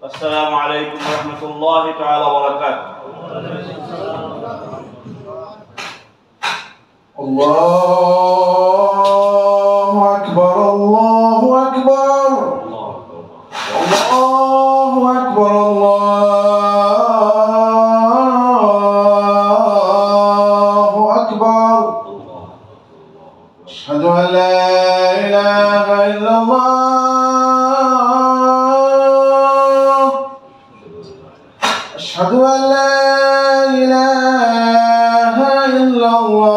السلام عليكم ورحمة الله تعالى وبركاته. الله أكبر الله أكبر الله أكبر الله أكبر. أشهد أن لا إله إلا الله. أشهد أن لا إله إلا الله.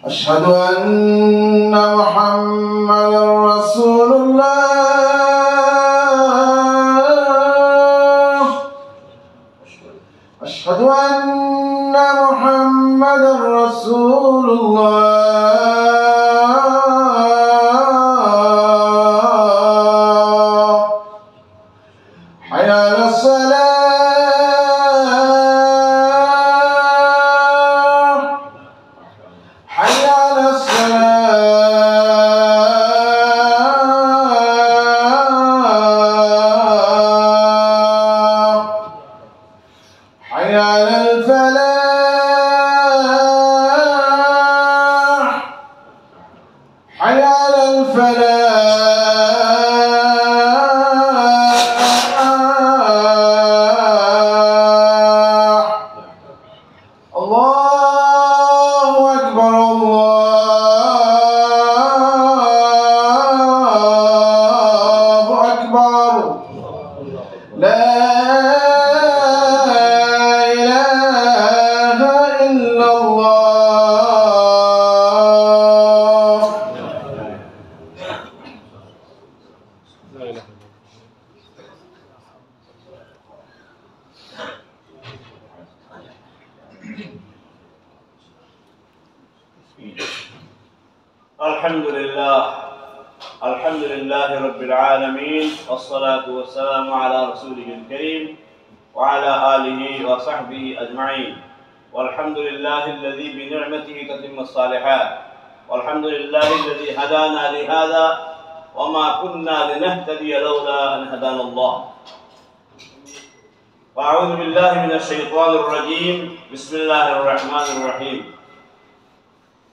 أشهد أن محمدا رسول الله. أشهد أن محمدا رسول الله. حي على الصلاة. حي على الصلاة. حي على الفلاح. حي على الفلاح. الله أكبر الله أكبر. لا إله إلا الله. الحمد لله رب العالمين، والصلاة والسلام على رسوله الكريم وعلى آله وصحبه أجمعين. والحمد لله الذي بنعمته تتم الصالحات، والحمد لله الذي هدانا لهذا وما كنا لنهتدي لولا أن هدانا الله. وأعوذ بالله من الشيطان الرجيم. بسم الله الرحمن الرحيم.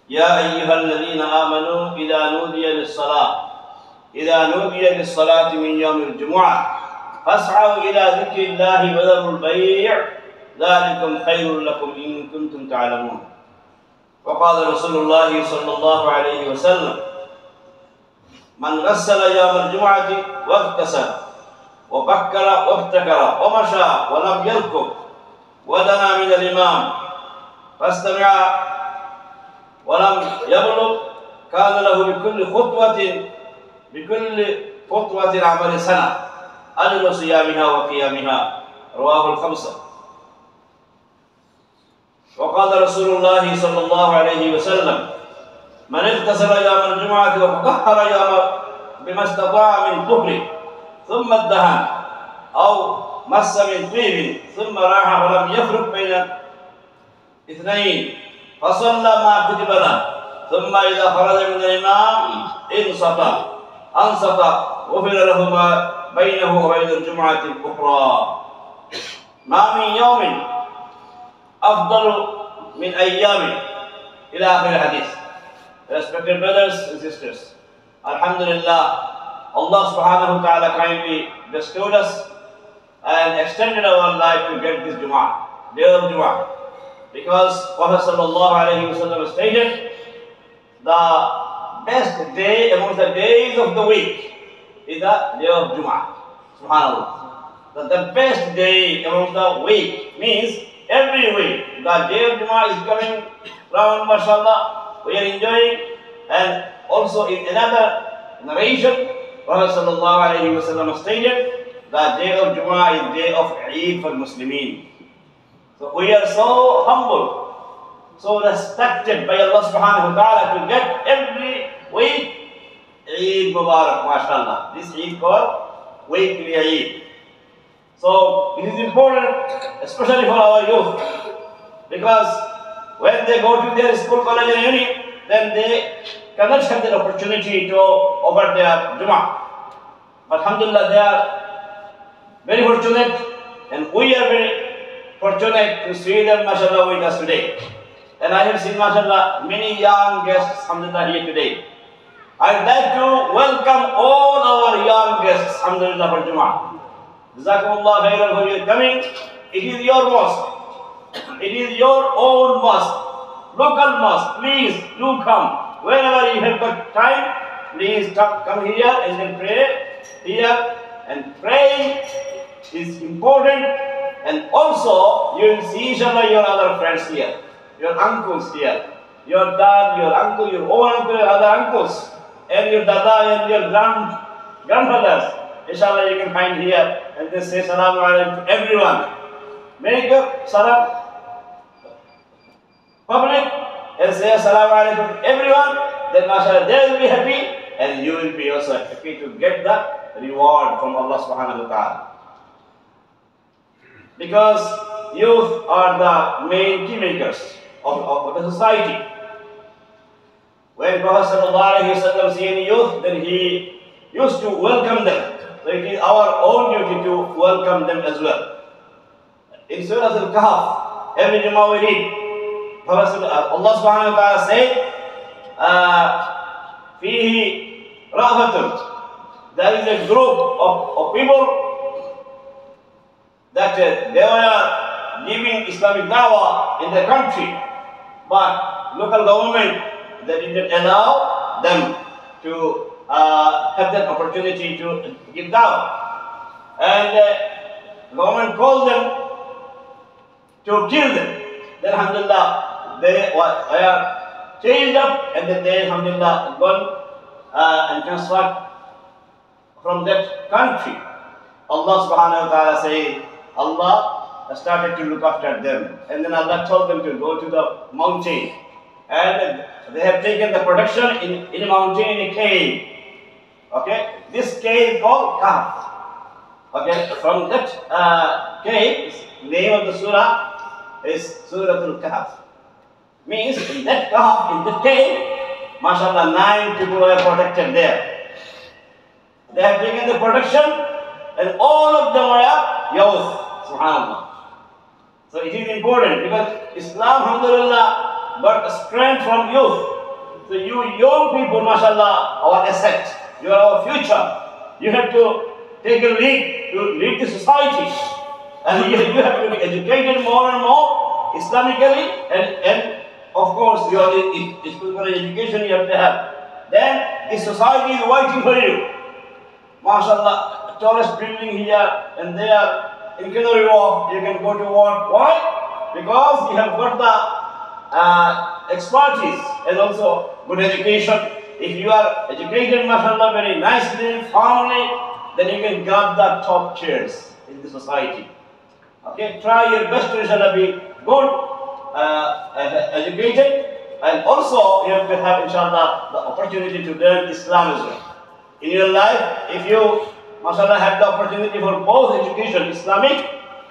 يا أيها الذين آمنوا إذا نودي للصلاة من يوم الجمعة فاسعوا إلى ذكر الله وذروا البيع ذلكم خير لكم إن كنتم تعلمون. وقال رسول الله صلى الله عليه وسلم: من غسل يوم الجمعة واغتسل وبكر وابتكر ومشى ولم يركب ودنا من الإمام فاستمع ولم يبلغ كان له بكل خطوة عمل سنة أجر صيامها وقيامها. رواه الخمسة. وقال رسول الله صلى الله عليه وسلم: من اغتسل يوم الجمعة وتطهر يوم بما استطاع من طهر ثم ادهن أو مس من طيب ثم راح ولم يفرق بين اثنين فصلى ما كتب له ثم إذا خرج من الإمام أنصت غفر له ما بينه وبين الجمعة الأخرى. ما من يوم أفضل من أيام إلى آخر الحديث. Respected brothers and sisters, Alhamdulillah, Allah subhanahu wa ta'ala kindly bestowed us and extended our life to get this Jum'ah, day of Jum'ah. Because Prophet sallallahu alayhi wa sallam stated, the best day amongst the days of the week is the day of Jum'ah. Subhanallah. The best day amongst the week means every week. The day of Jum'ah is coming round, mashallah. We are enjoying. And also in another narration, Prophet sallallahu alayhi wa sallam stated, the day of Jum'ah is day of Eid for Muslimin. So we are so humble, so respected by Allah subhanahu wa ta'ala to get every week Eid Mubarak, mashallah. This Eid called weekly Eid. So it is important, especially for our youth, because when they go to their school, college and uni, then they cannot have the opportunity to offer their Jummah. But alhamdulillah, they are very fortunate, and we are very fortunate to see them, mashallah, with us today. And I have seen, mashallah, many young guests, alhamdulillah, here today. I'd like to welcome all our young guests, alhamdulillah, for Jummah. Jazakumullah khairan for your coming. It is your mosque. It is your own mosque, local mosque. Please do come. Whenever you have got time, please come here and then pray here. And praying is important. And also, you will see inshallah your other friends here, your uncles here, your dad, your uncle, your own uncle, your other uncles, and your dada and your grandfathers. Inshallah, you can find here and then say salam alaikum to everyone. Make your salam public and say salam alaikum to everyone. Then mashallah, they will be happy and you will be also happy to get the reward from Allah subhanahu wa ta'ala. Because youth are the main key makers of the society. When Prophet sallallahu alaihi wasallam see any youth, then he used to welcome them. So it is our own duty to welcome them as well. In Surah Al-Kahf, every Jummah we read, Allah subhanahu wa ta'ala said, Fihi Ra'fatun. There is a group of people that they were giving Islamic dawah in their country, but local government, they didn't allow them to have that opportunity to give dawah. And government called them to kill them. Then alhamdulillah, they were changed up, and then they alhamdulillah gone and transferred from that country. Allah subhanahu wa ta'ala said, Allah started to look after them. And then Allah told them to go to the mountain. And they have taken the protection in a mountain, in a cave. Okay, this cave called Kahf. Okay, from that cave, name of the surah is Surah Al-Kahf. Means in that Kahf, in that cave, mashallah, 9 people were protected there. They have taken the protection, and all of them were youth. Subhanallah. So it is important because Islam, alhamdulillah, got strength from youth. So you young people, mashallah, our asset. You are our future. You have to take a lead to lead the society. And you have to be educated more and more Islamically, and of course your spiritual education you have to have. Then the society is waiting for you. MashaAllah, tallest building here and there in Canary Wharf, you can go to work. Why? Because you have got the expertise and also good education. If you are educated, mashallah, very nicely, firmly, then you can grab the top chairs in the society. Okay, try your best to inshallah be good, educated, and also you have to have inshallah the opportunity to learn Islam as well. In your life, if you, mashallah, have the opportunity for both education, Islamic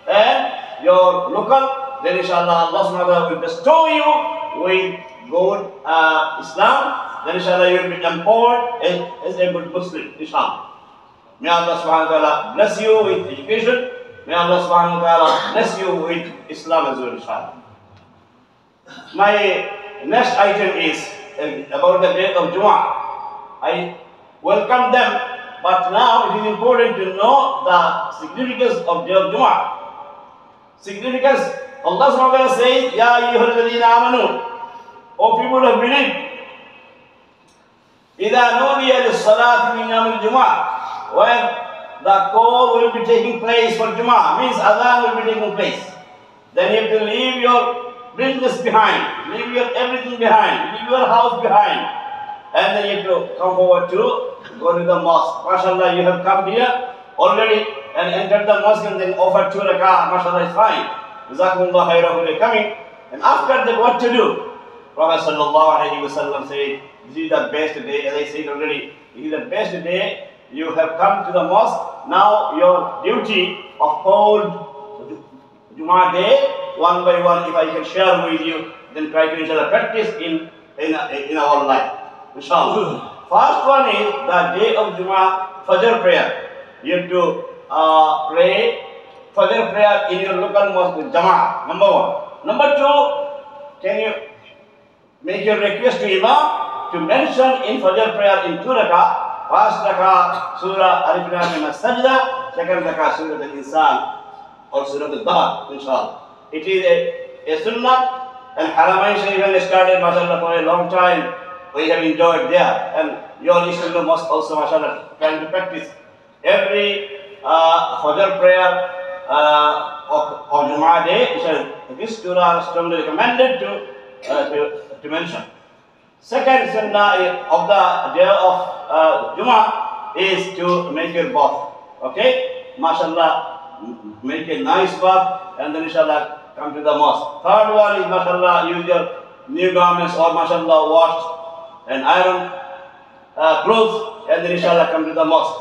and your local, then inshallah Allah subhanahu wa ta'ala will bestow you with good Islam. Then inshallah you will be empowered as a good Muslim, inshallah. May Allah subhanahu wa ta'ala bless you with education. May Allah subhanahu wa ta'ala bless you with Islam as well, inshallah. My next item is about the day of Jummah. I welcome them, but now it is important to know the significance of day of Jummah. Significance, Allah subhanahu wa ta'ala says, Ya ayyuhalladhina amanu, O people of belief, إِذَا نُودِيَ لِلصَّلَاةِ مِنْ يَوْمِ الْجُمْعَةِ, when the call will be taking place for Jummah, means Adhan will be taking place, then you have to leave your business behind, leave your everything behind, leave your house behind, and then you have to come forward to go to the mosque. MashaAllah, you have come here already and entered the mosque and then offered 2 rak'ah. MashaAllah, is fine. Jazakumullah khairan for coming. And after that, what to do? Prophet sallallahu alaihi wasallam said, this is the best day, as I said already, this is the best day. You have come to the mosque. Now your duty of whole Jummah day, one by one, if I can share with you, then try to inshallah practice in in our life, inshallah. First one is the day of Jummah, Fajr prayer. You have to pray Fajr prayer in your local mosque, Jama'ah, number one. Number two, can you make your request to Imam to mention in Fajr prayer in 2 rakah. First rakah, Surah Alif Lam Mim As-Sajda, second rakah, Surah Al-Insan or Surah Al-Dahr, inshallah. It is a sunnah, and Haramain Sharif when started, mashallah, for a long time. We have enjoyed there, and your Islamic mosque also, mashallah, trying to practice. Every Fajr prayer of Jummah day, this surah is strongly recommended to mention. Second sunnah of the day of Jummah is to make your bath. Okay? MashaAllah, make a nice bath and then inshallah come to the mosque. Third one is MashaAllah, use your new garments or MashaAllah washed and iron clothes and then inshallah come to the mosque.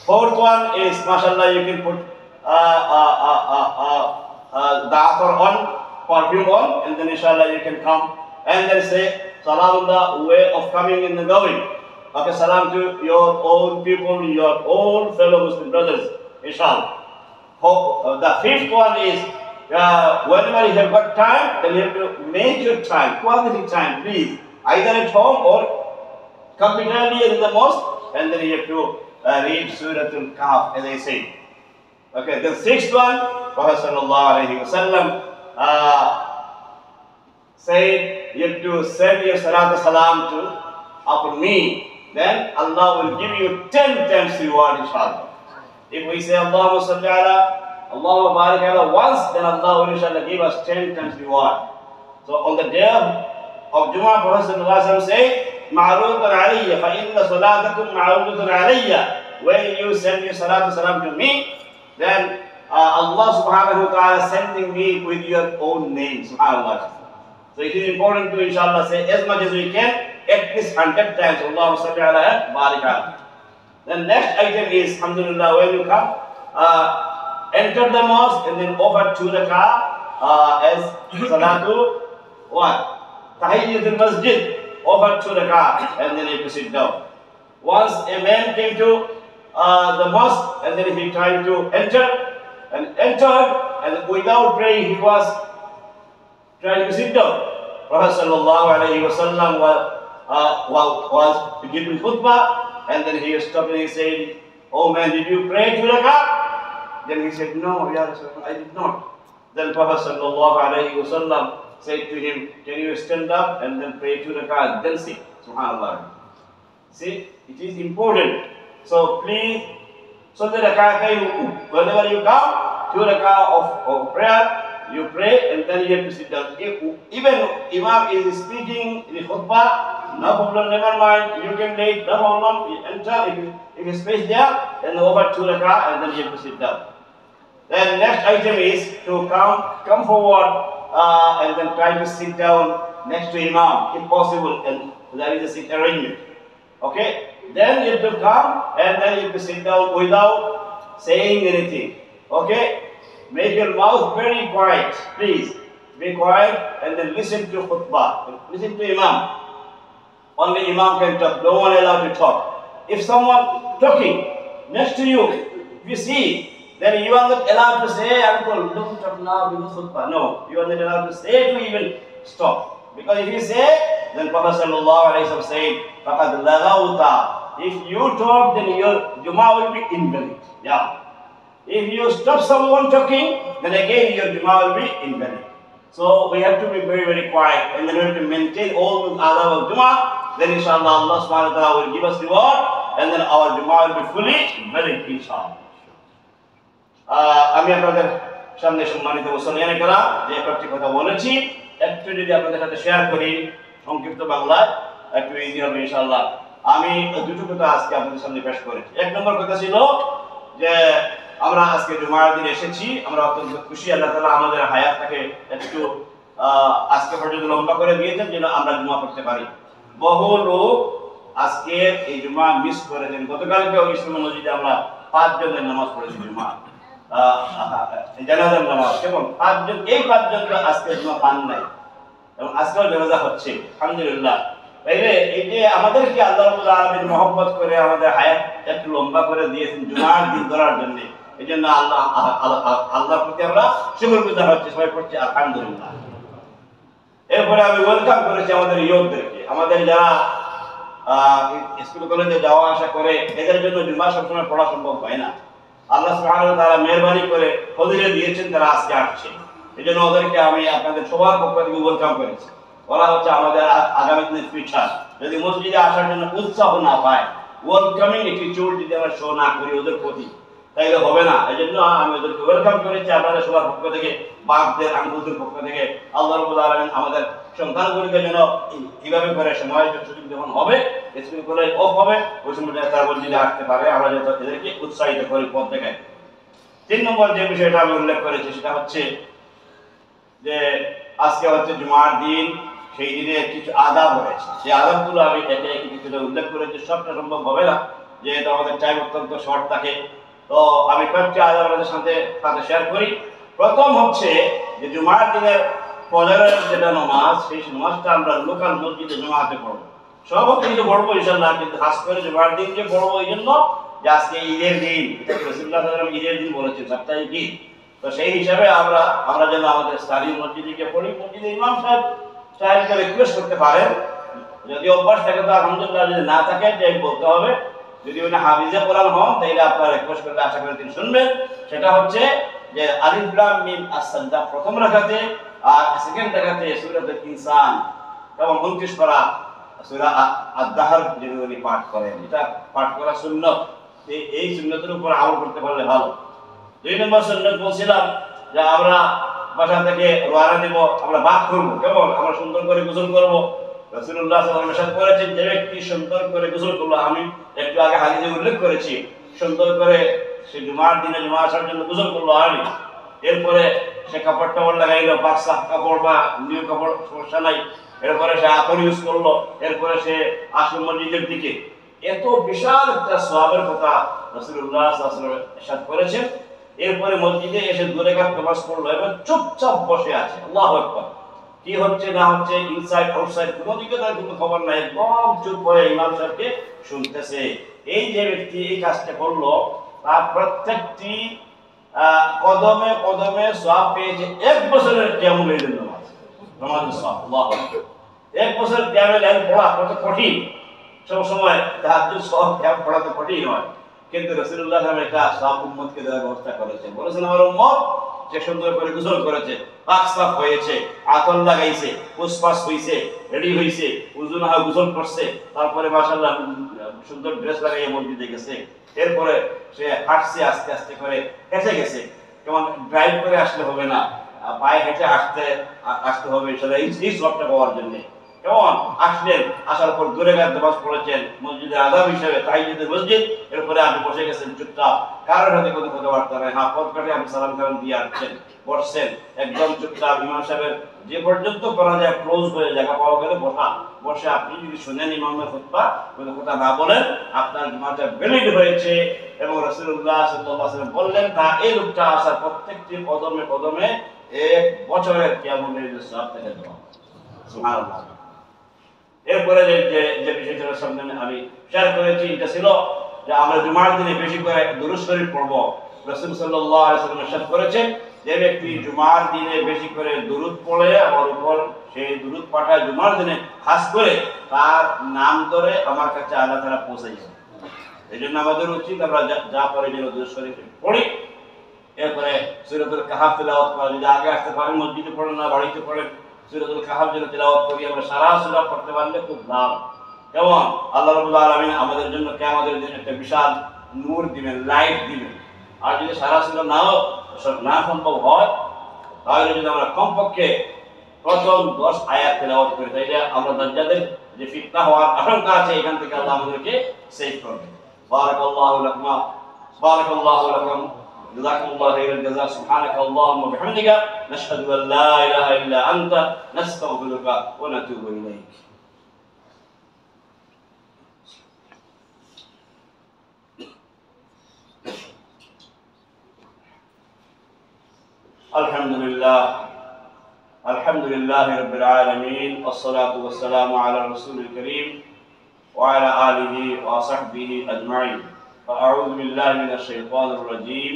Fourth one is MashaAllah, you can put the athar on, perfume on, and then inshallah you can come and then say salam, the way of coming and going. Okay, salam to your own people, your own fellow Muslim brothers, inshallah. The fifth one is whenever you have got time, then you have to make your time, quality time, please, either at home or come earlier in the mosque, and then you have to read Surah Al-Kahf, as I say. Okay, the sixth one, Prophet sallallahu alaihi wasallam said, you have to send your salat salam to upon me, then Allah will give you 10 times reward, inshallah. If we say Allahumma salli ala, Allahumma barik ala once, then Allah will inshallah give us 10 times reward. So on the day of Jummah, Prophet sallallahu alaihi wasallam said, ma'rudun alayya, fa inna salatakum ma'rudun alayya. When you send your salat salam to me, then Allah subhanahu wa ta'ala sending me with your own name, subhanallah. So it is important to inshallah say as much as we can, at least 100 times, Allahumma salli ala barik ala. The next item is, alhamdulillah, when you come, enter the mosque and then offer 2 rakah as salatu, what? Tahiyyatul masjid, offer 2 rakah and then you have to sit down. Once a man came to the mosque and then he tried to enter and entered and without praying he was trying to sit down. Prophet sallallahu alaihi wasallam was giving khutbah and then he stopped and he said, "Oh man, did you pray 2 rakah?" Then he said, "No, Ya Rasulullah, I did not." Then Prophet sallallahu alaihi wasallam said to him, "Can you stand up and then pray 2 rakah, then sit?" Subhanallah. See, it is important. So please, so the rakah, whenever you come, 2 rakah of prayer, you pray and then you have to sit down. Even Imam is speaking in the khutbah, no problem, never mind, you can lay, no problem, you enter, if you space there, then over 2 rakah and then you have to sit down. Then next item is to come forward and then try to sit down next to Imam, if possible, and there is a seat arrangement. Okay? Then you have to come and then you have to sit down without saying anything. Okay? Make your mouth very quiet, please. Be quiet and then listen to khutbah. Listen to Imam. Only Imam can talk. No one allowed to talk. If someone talking next to you, if you see, then you are not allowed to say, "Uncle, don't talk now because khutbah." No, you are not allowed to say to even stop. Because if you say, then Prophet sallallahu alaihi wasallam said, "Faqad laghawta." If you talk, then your Jummah will be invalid. Yeah. If you stop someone talking, then again your Jummah will be invalid. So we have to be very, very quiet and then we have to maintain all the adab of Jummah. Then inshallah Allah subhanahu wa ta'ala will give us reward and then our Jummah will be fully valid, inshallah. আমি আপনাদের সামনে সম্মানিত মুসলমান কেরাম যে কয়েকটি কথা বলেছি একটু যদি আপনাদের সাথে শেয়ার করি সংক্ষিপ্ত বাংলায় একটু ইজি হবে ইনশাআল্লাহ। আমি দুটো কথা আজকে আপনাদের সামনে পেশ করেছি। এক নম্বর কথা ছিল যে আমরা আজকে জুমার দিন এসেছি, আমরা অত্যন্ত খুশি, আল্লাহ তাআলা আমাদের হায়াতটাকে একটু আজকে পর্যন্ত লম্বা করে দিয়েছেন যেন আমরা জুমা পড়তে পারি। বহু লোক আজকে এই জুমা মিস করেছেন। গতকালকে ইসলাম মসজিদে আমরা 5 জনের নামাজ পড়েছি জুমা, জানাজার নামাজ, কেমন 5 জন, এই 5 জন আজকে জুমা পান নাই। এবং আজকাল জানাজা হচ্ছে আলহামদুলিল্লাহ। তাইলে এই যে আমাদেরকে আল্লাহ রাব্বুল আলামিন মহব্বত করে আমাদের হায়াত একটু লম্বা করে দিয়েছেন জুমার দিন ধরার জন্য, এই জন্য আল্লাহর প্রতি আমরা শুকরগুজার হচ্ছি, সবাই পড়ছি আলহামদুলিল্লাহ। এরপরে আমি ওয়েলকাম করেছি আমাদের ইয়ুথদেরকে, আমাদের যারা স্কুল কলেজে যাওয়া আসা করে, এদের জন্য জুমা সবসময় পড়া সম্ভব হয় না। আল্লাহ সুবহানাহু ওয়া তাআলা মেহেরবানি করে ফজিলে দিয়েছেন, তারা আজকে আসছে। এই জন্য ওদেরকে আমি আপনাদের সবার পক্ষ থেকে ওয়েলকাম করেছি। ওরা হচ্ছে আমাদের আগামী দিনের ফিউচার। যদি মসজিদে আসার জন্য উৎসাহ না পায়, ওয়েলকামিং অ্যাটিটিউড যদি আমরা শো না করি ওদের প্রতি, তাইলে হবে না। এই জন্য আমি ওদেরকে ওয়েলকাম করেছি আপনাদের সবার পক্ষ থেকে, বাপদের আঙ্গুলদের পক্ষ থেকে। আল্লাহ রাব্বুল আলামিন আমাদের সন্তানগুলিকে যেন এইভাবে করে সময় সুযোগ যখন হবে, স্কুল কলেজ অফ হবে, ওই সময় তারা মসজিদে আসতে পারে, আমরা যত এদেরকে উৎসাহিত করি পথ দেখাই। 3 নম্বর যে বিষয়টা আমি উল্লেখ করেছি সেটা হচ্ছে যে আজকে হচ্ছে জুমার দিন, সেই দিনে কিছু আদাব রয়েছে। সেই আদাবগুলো আমি একে একে কিছুটা উল্লেখ করেছি, সবটা সম্ভব হবে না, যেহেতু আমাদের টাইম অত্যন্ত শর্ট থাকে। তো আমি কয়েকটি আদাব আপনাদের সাথে শেয়ার করি। প্রথম হচ্ছে যে জুমার দিনের ফজরের যেটা নামাজ, সেই নামাজটা আমরা লোকাল মসজিদে জমাতে পড়বো। সব কিছু পড়বো ইনশাআল্লাহ, কিন্তু খাস করে জুমার দিন যে পড়বো এই জন্য যে আজকে ঈদের দিন, রাসূলুল্লাহ সাল্লাল্লাহু আলাইহি ওয়াসাল্লাম ঈদের দিন বলেছেন, সাপ্তাহিক ঈদ। তো সেই হিসাবে আমরা যেন আমাদের স্থানীয় মসজিদে গিয়ে পড়ি, মসজিদে ইমাম সাহেবকে রিকোয়েস্ট করতে পারেন। যদি অভ্যাস থাকে তো আলহামদুলিল্লাহ, যদি না থাকে তাই বলতে হবে। যদি উনি হাফিজে কোরআন হন তাইলে আপনারা রিকোয়েস্ট করলে আশা করি তিনি শুনবেন। সেটা হচ্ছে যে আলিফ লাম মিম আস-সাজদা প্রথম রাকাতে, আর সেকেন্ড রাকাতে সূরাতুল ইনসান এবং 29 পারা সূরা আদ-দাহর যদি উনি পাঠ করেন, এটা পাঠ করা সুন্নাত। এই সুন্নাতের উপর আমল করতে পারলে ভালো। 2 নম্বর সুন্নাত বলছিলাম যে আমরা বাসা থেকে রওনা দেব, আমরা বাদ করব, কেমন আমরা সুন্দর করে গোসল করব। রাসূলুল্লাহ সাল্লাল্লাহু আলাইহি ওয়াসাল্লাম করেছেন, যে ব্যক্তি সুন্দর করে গোসল করলো, আমি একটু আগে হাদিসে উল্লেখ করেছি, সুন্দর করে সে জুমার দিনে জুমা আসার জন্য গোসল করলো আমি, এরপরে সে কাপড় টাপড় লাগাইলো, বাক্সা কাপড় বা নিউ কাপড়, সমস্যা নাই। এরপরে সে আতর ইউজ করলো, এরপরে সে আসল মসজিদের দিকে। এত বিশাল একটা সওয়াবের কথা রাসূলুল্লাহ সাল্লাল্লাহু আলাইহি ওয়াসাল্লাম ইরশাদ করেছেন। এরপরে মসজিদে এসে দূরে কাজ নামাজ পড়লো এবং চুপচাপ বসে আছে। আল্লাহু আকবার। কি হচ্ছে না হচ্ছে, ইনসাইড আউটসাইড কোনো দিকে তার কোনো খবর নাই, একদম চুপ হয়ে ইমাম সাহেবকে শুনতেছে। এই যে ব্যক্তি এই কাজটা করলো, তার প্রত্যেকটি কদমে কদমে সওয়াব পেয়েছে 1 বছরের কিয়ামুল লাইলের নামাজ, নামাজের সওয়াব। আল্লাহু আকবার। 1 বছর কিয়ামুল লাইল পড়া কত কঠিন। সব সময় তাহাজ্জুদ সওয়াব কিয়াম পড়া তো কঠিন হয়, কিন্তু রাসূলুল্লাহ সাল্লাল্লাহু আলাইহি ওয়াসাল্লাম এটা সব উম্মতকে দেওয়ার ব্যবস্থা করেছেন। বলেছেন আমার উম্মত যে সুন্দর করে গোসল করেছে, পাক সাফ হয়েছে, আতর লাগাইছে, ফুসফাস হইছে, রেডি হইছে, ওযু না হয় গোসল করছে, তারপরে মাশাআল্লাহ সুন্দর ড্রেস লাগাইয়ে মসজিদে গেছে, এরপরে সে হাঁটছে, আস্তে আস্তে করে হেঁটে গেছে। কেমন ড্রাইভ করে আসলে হবে না, পায়ে হেঁটে আসতে হবে সেটা এই সবটা পাওয়ার জন্য। কেমন আসলেন, আসার পর দূরে গায়ে নামাজ পড়েছেন মসজিদে আদাব হিসেবে, তাহিজ্জুদের মসজিদ। এরপরে আপনি বসে গেছেন চুপচাপ, কারোর সাথে কোনো কথাবার্তা নাই, হ্যাঁ পথ কাটে আপনি সালাম কালাম দিয়ে আসছেন, বসছেন একদম চুপচাপ। ইমাম সাহেবের যে পর্যন্ত করা যায় ক্লোজ হয়ে জায়গা পাওয়া গেলে বসে আপনি যদি শুনেন ইমামের খুতবা, কোনো কথা না বলেন, আপনার জুমাটা ভ্যালিড হয়েছে। এবং রাসূলুল্লাহ সাল্লাল্লাহু আলাইহি ওয়াসাল্লাম বললেন, তা এই লোকটা আসার প্রত্যেকটি কদমে কদমে 1 বছরের কিয়ামুল লাইলের সওয়াব পেয়ে যাবে। সুবহানাল্লাহ। এরপরে যে বিষয়টা সামনে আমি শেয়ার করেছি, এটা ছিল যে আমরা জুমার দিনে বেশি করে দুরূদ শরীফ পড়ব। রাসূল সাল্লাল্লাহু আলাইহি ওয়াসাল্লাম ইরশাদ করেছেন, যে ব্যক্তি জুমার দিনে বেশি করে দুরূদ পড়ে আমার উপর, সেই দুরূদ পাঠায় জুমার দিনে, খাস করে তার নাম ধরে আমার কাছে আল্লাহ তাআলা পৌঁছে যায়। এই জন্য আমাদের উচিত আমরা যা পড়ে যেন দুরূদ শরীফ পড়ি। এরপরে সূরাতুল কাহফ তেলাওয়াত করা, যদি আগে আসতে পারেন মসজিদে পড়েন না বাড়িতে পড়েন, সূরাতুল কাহফ যেন তেলাওয়াত করি, আমরা সারা সূরা পড়তে পারলে খুব লাভ। কেমন আল্লাহ রাব্বুল আলামিন আমাদের জন্য কিয়ামতের দিনে একটা বিশাল নূর দিবেন, লাইট দিবেন। আর যদি সারা সূরা না সম্ভব হয়, তাহলে যদি আমরা কমপক্ষে প্রথম 10 আয়াত তেলাওয়াত করি, তাইলে আমরা দাজ্জালের যে ফিতনা হওয়ার আশঙ্কা আছে, এখান থেকে আল্লাহ আমাদেরকে সেভ করবে। বারাকাল্লাহু লাকুম, বারাকাল্লাহু লাকুম, জাযাকুমুল্লাহু খাইরাল জাযা। সুবহানাকাল্লাহুম্মা ওয়া বিহামদিকা, নাশহাদু আল লা ইলাহা ইল্লা আনতা, নাস্তাগফিরুকা ওয়া নাতুবু ইলাইক। الحمد لله الحمد لله رب العالمين والصلاة والسلام على الرسول الكريم وعلى آله وصحبه أجمعين. فأعوذ بالله من الشيطان الرجيم.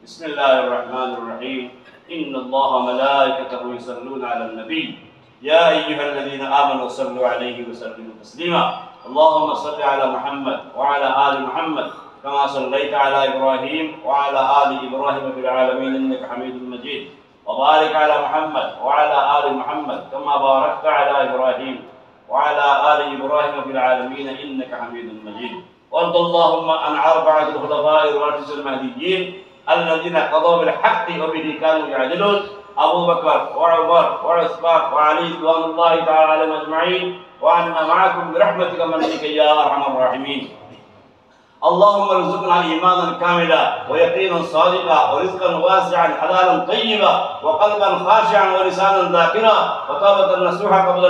بسم الله الرحمن الرحيم. إن الله ملائكته يصلون على النبي يا أيها الذين آمنوا صلوا عليه وسلموا تسليما. اللهم صل على محمد وعلى آل محمد كما صليت على إبراهيم وعلى آل إبراهيم في العالمين إنك حميد مجيد. وبارك على محمد وعلى آل محمد كما باركت على إبراهيم وعلى آل إبراهيم في العالمين إنك حميد مجيد. وارض اللهم عن أربعة الخلفاء الراشدين المهديين الذين قضوا بالحق وبه كانوا يعدلون: أبو بكر وعمر وعثمان وعلي رضوان الله تعالى عليهم أجمعين، وعنا معكم برحمتك منك يا أرحم الراحمين. اللهم ارزقنا إيمانا كاملا ويقينا صادقا ورزقا واسعا حلالا طيبا وقلبا خاشعا ولسانا ذاكرا وتوبة نصوحا قبل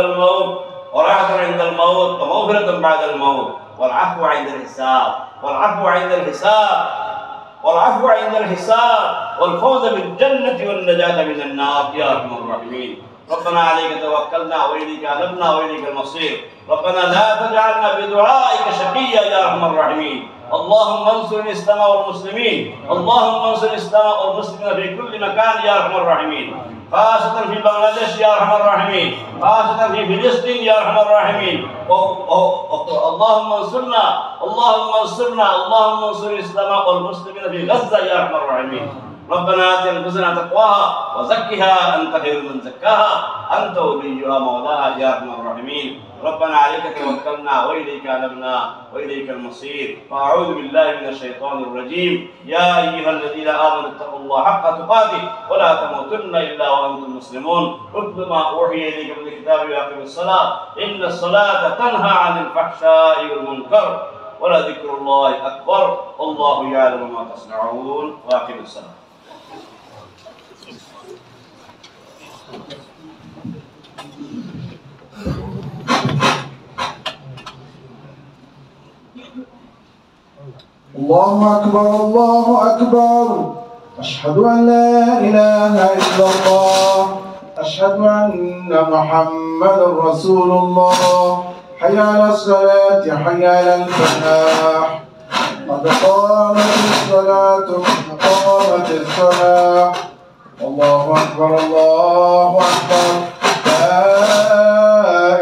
الموت وراحة عند الموت ومغفرة بعد الموت والعفو عند الحساب والفوز بالجنة والنجاة من النار يا أرحم الراحمين. ربنا عليك توكلنا وإليك أنبنا وإليك المصير. ربنا لا تجعلنا بدعائك شقيا يا أرحم الراحمين. اللهم انصر الإسلام والمسلمين، اللهم انصر الإسلام والمسلمين في كل مكان يا أرحم الراحمين، خاصة في بنغلاديش يا أرحم الراحمين، خاصة في فلسطين يا أرحم الراحمين. اللهم انصرنا، اللهم انصر الإسلام والمسلمين في غزة يا أرحم الراحمين. ربنا آت أنفسنا تقواها وزكها أنت خير من زكاها أنت وليها مولاها يا أرحم الراحمين. ربنا عليك توكلنا وإليك أنبنا وإليك المصير. فأعوذ بالله من الشيطان الرجيم. يا أيها الذين آمنوا اتقوا الله حق تقاته ولا تموتن إلا وأنتم مسلمون. اتل ما أوحي إليك من الكتاب وأقم الصلاة إن الصلاة تنهى عن الفحشاء والمنكر ولذكر الله أكبر والله يعلم ما تصنعون. وأقم الصلاة. الله أكبر الله أكبر. أشهد أن لا إله إلا الله. أشهد أن محمد رسول الله. حي على الصلاة حي على الفلاح. قد قامت الصلاة قامت الصلاة. الله أكبر الله أكبر. لا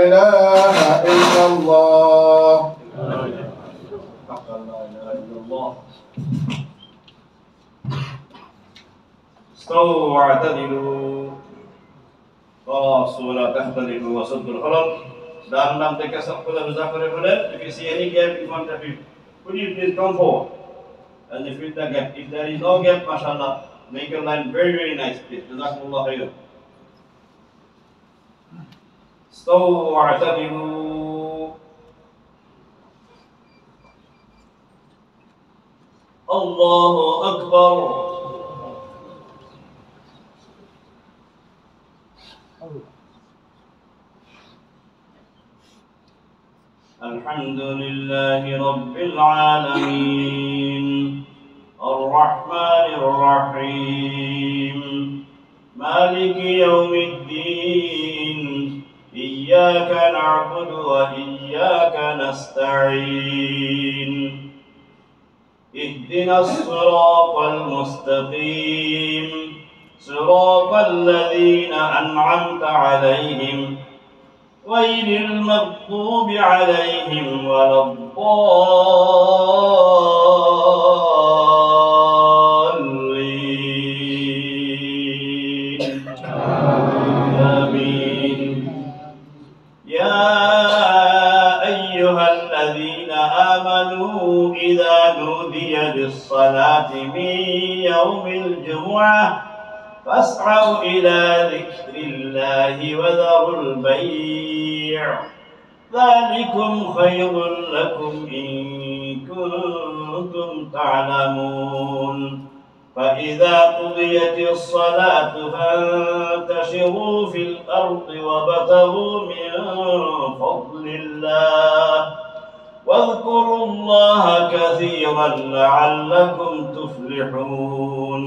إله إلا الله. استووا واعتدلوا ولا تختلفوا وسدوا الخلل. Dalam enam tekas sekolah Muzaffar Ibrahim, if you see any gap in front of you, could you please come forward and fill the gap? If there is no gap, mashallah, make your line very, very nice, please. Jazakumullah khairan. استووا واعتدلوا. الله أكبر. الحمد لله رب العالمين الرحمن الرحيم مالك يوم الدين إياك نعبد وإياك نستعين اهدنا الصراط المستقيم صراط الذين أنعمت عليهم غير المغضوب عليهم ولا الضالين. آمين. يا أيها الذين آمنوا إذا نودي للصلاة من يوم الجمعة فاسعوا إلى ذكر الله وذروا البيع ذلكم خير لكم إن كنتم تعلمون. فإذا قضيت الصلاة فانتشروا في الأرض وابتغوا من فضل الله واذكروا الله كثيرا لعلكم تفلحون.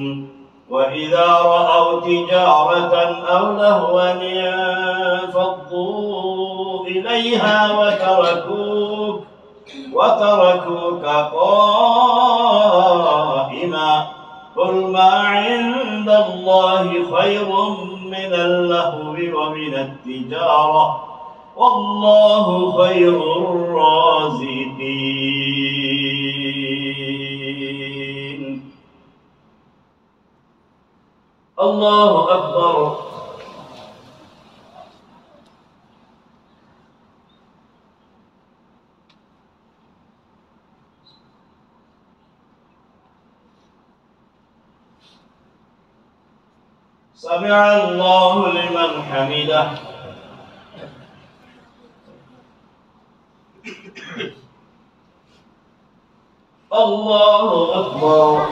وإذا رأوا تجارة أو لهوا انفضوا إليها وتركوك قائما قل ما عند الله خير من اللهو ومن التجارة والله خير الرازقين. الله أكبر. سمع الله لمن حمده. الله أكبر.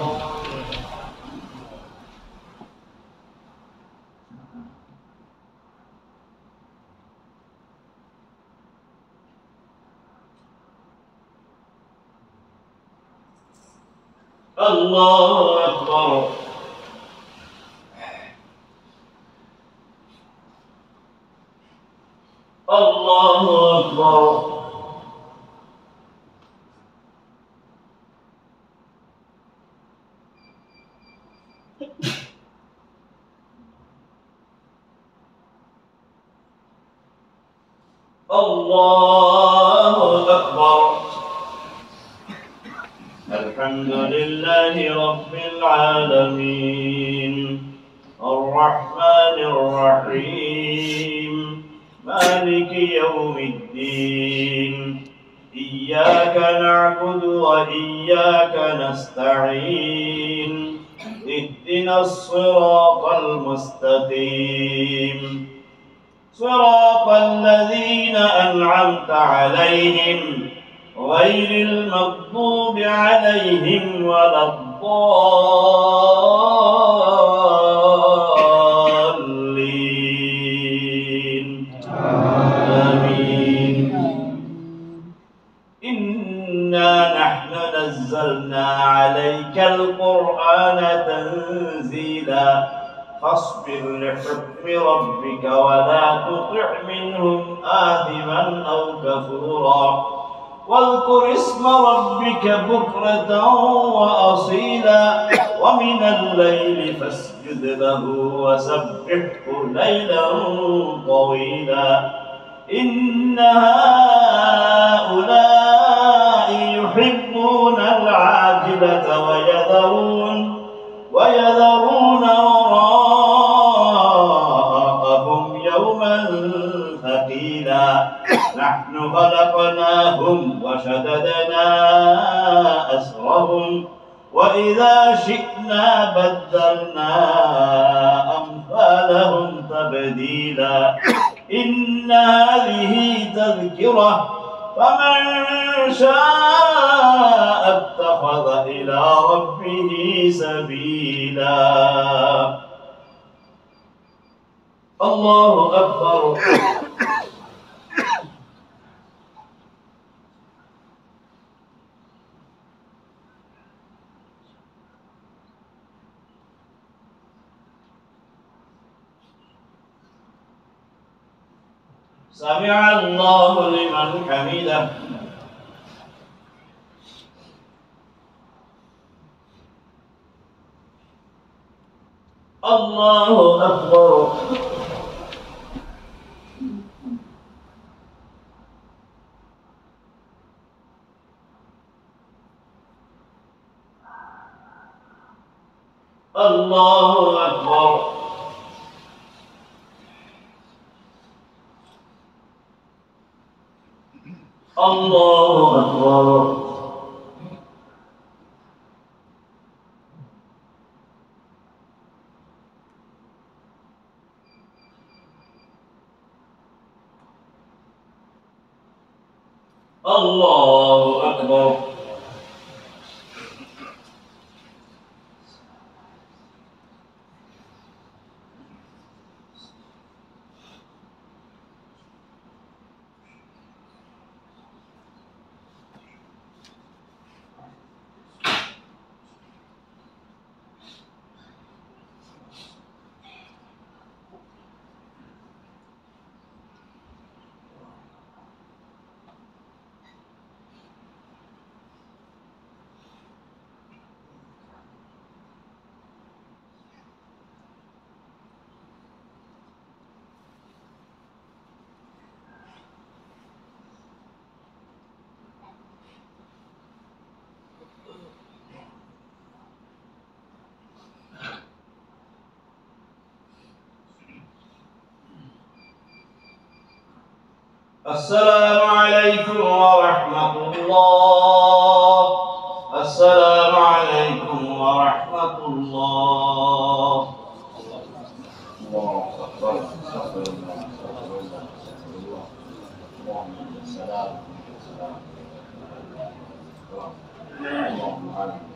الله أكبر. الله أكبر. الله أكبر. الحمد لله رب العالمين الرحمن الرحيم مالك يوم الدين إياك نعبد وإياك نستعين اهدنا الصراط المستقيم صراط الذين أنعمت عليهم غير المغضوب عليهم ولا الضالين آمين. إنا نحن نزلنا عليك القرآن تنزيلا فاصبر لحكم ربك ولا تطع منهم آثما أو كفورا واذكر اسم ربك بكرة وأصيلا ومن الليل فاسجد له وسبحه ليلا طويلا إن هؤلاء يحبون العاجلة ويذرون وراءهم يوما ثقيلا نحن خلقناهم وشددنا أسرهم وإذا شئنا بدلنا أمثالهم تبديلا إن هذه تذكرة فمن شاء اتخذ إلى ربه سبيلا. الله أكبر. سمع الله لمن حمده. الله أكبر. الله أكبر. الله أكبر. الله أكبر. السلام عليكم ورحمة الله. السلام عليكم ورحمة الله. الله أكبر. استغفر الله. استغفر الله. استغفر الله. اللهم السلام. اللهم عليك.